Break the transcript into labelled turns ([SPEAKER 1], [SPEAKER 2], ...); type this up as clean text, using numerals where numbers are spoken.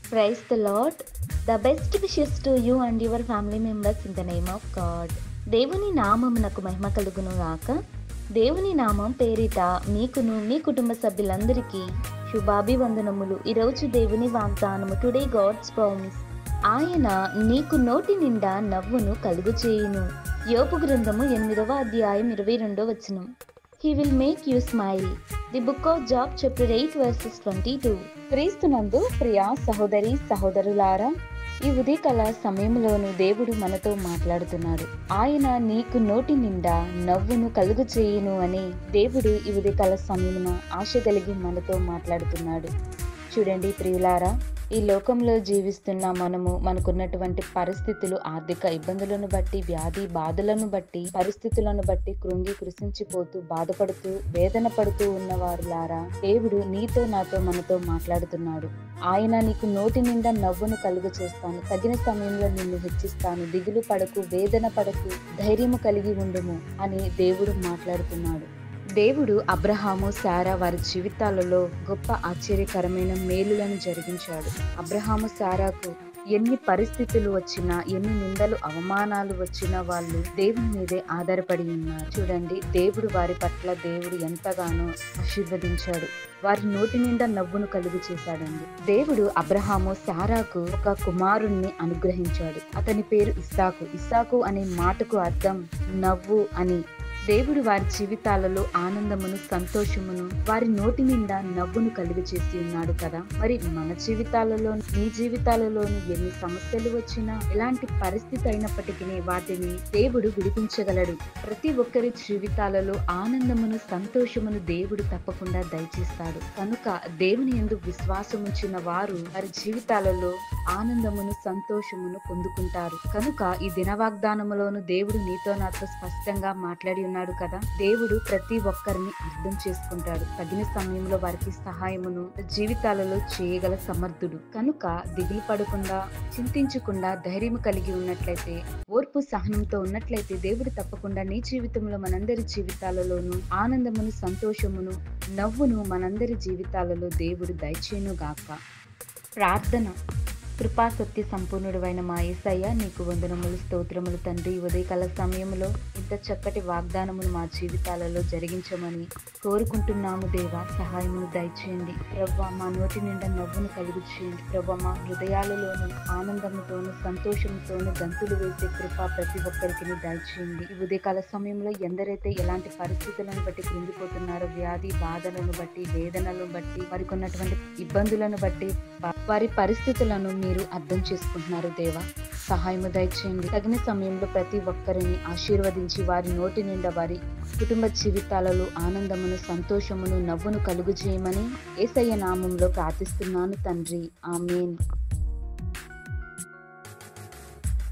[SPEAKER 1] Praise the Lord. The best wishes to you and your family members in the name of God. దేవుని నామమునకు మహిమ కలుగును గాక. దేవుని నామం పేరిట మీకును మీ కుటుంబ సభ్యులందరికీ శుభాభివందనములు. ఈరోజు దేవుని వాగ్దానము, టుడే గాడ్స్ ప్రామిస్. ఆయన నీకు నోటి నిండా నవ్వును కలుగు చేయును. యోబు గ్రంథము 8వ అధ్యాయం 22వ వచనం. He will make you smile. The book of Job chapter 8 verses 22. క్రీస్తునందు ప్రియ సహోదరి సహోదరులారా, ఈ ఉదయకాల సమయంలోను దేవుడు మనతో మాట్లాడుతున్నాడు. ఆయన నీకు నోటి నిండా నవ్వును కలుగు చేయును అని దేవుడు ఈ ఉదయకాల సమయమున ఆశ కలిగి మనతో మాట్లాడుతున్నాడు. చూడండి ప్రియులారా, ఈ లోకంలో జీవిస్తున్న మనము మనకున్నటువంటి పరిస్థితులు, ఆర్థిక ఇబ్బందులను బట్టి, వ్యాధి బాధలను బట్టి, పరిస్థితులను బట్టి కృంగి కృషించిపోతూ బాధపడుతూ వేదన పడుతూ ఉన్నవారులారా, దేవుడు నీతో నాతో మనతో మాట్లాడుతున్నాడు. ఆయన నీకు నోటి నిండా నవ్వును కలుగ చేస్తాను, తగిన సమయంలో నిన్ను హెచ్చిస్తాను, దిగులు పడకు, వేదన పడకు, ధైర్యము కలిగి ఉండుము అని దేవుడు మాట్లాడుతున్నాడు. దేవుడు అబ్రహాము, శారా వారి జీవితాలలో గొప్ప ఆశ్చర్యకరమైన మేలులను జరిగించాడు. అబ్రహాము, శారాకు ఎన్ని పరిస్థితులు వచ్చినా, ఎన్ని నిందలు అవమానాలు వచ్చినా వాళ్ళు దేవుని మీదే ఆధారపడి ఉన్నారు. చూడండి, దేవుడు వారి పట్ల దేవుడు ఎంతగానో ఆశీర్వదించాడు. వారి నోటి నిండా నవ్వును కలుగు చేశాడండి. దేవుడు అబ్రహాము, శారాకు ఒక కుమారుణ్ణి అనుగ్రహించాడు. అతని పేరు ఇస్సాకు. ఇస్సాకు అనే మాటకు అర్థం నవ్వు అని. దేవుడు వారి జీవితాలలో ఆనందమును, సంతోషమును, వారి నోటి నిండా నవ్వును కలుగు చేసి ఉన్నాడు కదా. మరి మన జీవితాలలో, నీ జీవితాలలోని ఎన్ని సమస్యలు వచ్చినా, ఎలాంటి పరిస్థితి అయినప్పటికీ వాటిని దేవుడు విడిపించగలడు. ప్రతి ఒక్కరి జీవితాలలో ఆనందమును, సంతోషమును దేవుడు తప్పకుండా దయచేస్తాడు. కనుక దేవుని యందు విశ్వాసం ఉంచిన వారు వారి జీవితాలలో ఆనందమును, సంతోషమును పొందుకుంటారు. కనుక ఈ దిన వాగ్దానములోను దేవుడు నీతో నాతో స్పష్టంగా మాట్లాడి ఉన్నాడు కదా. దేవుడు ప్రతి ఒక్కరిని అర్థం చేసుకుంటాడు. తగిన సమయంలో వారికి సహాయమును జీవితాలలో చేయగల సమర్థుడు. కనుక దిగులు పడకుండా, చింతించకుండా, ధైర్యం కలిగి ఉన్నట్లయితే, ఓర్పు సహనంతో ఉన్నట్లయితే దేవుడు తప్పకుండా నీ జీవితంలో, మనందరి జీవితాలలోనూ ఆనందమును, సంతోషమును, నవ్వును మనందరి జీవితాలలో దేవుడు దయచేయును గాక. ప్రార్థన. కృపా సత్య సంపూర్ణుడైన మా యేసయ్య, నీకు వందనములు, స్తోత్రములు తండ్రి. ఉదయకాల సమయంలో ఇంత చక్కటి వాగ్దానమును మా జీవితాలలో జరిగించమని కోరుకుంటున్నాము దేవా. సహాయమును దయచేయండి ప్రభువా. మా నోటి నిండా నవ్వును కలుగు చేయండి ప్రభువా. మా హృదయాలలోను ఆనందముతోను, సంతోషంతోను గంతులు వేసే కృప ప్రతి ఒక్కరికి దయచేయండి. ఈ ఉదయకాల సమయంలో ఎందరైతే ఎలాంటి పరిస్థితులను బట్టి కృంగిపోతున్నారో, వ్యాధి బాధలను బట్టి, వేదనలను బట్టి, వారికి ఉన్నటువంటి ఇబ్బందులను బట్టి, వారి పరిస్థితులను మీరు అర్థం చేసుకుంటున్నారు దేవా. సహాయము దయచేయండి. తగిన సమయంలో ప్రతి ఒక్కరిని ఆశీర్వదించి వారి నోటి నిండా వారి కుటుంబ జీవితాలలో ఆనందమును, సంతోషమును, నవ్వును కలుగు చేయమని యేసయ్య నామంలో ప్రార్థిస్తున్నాను తండ్రి. ఆమేన్.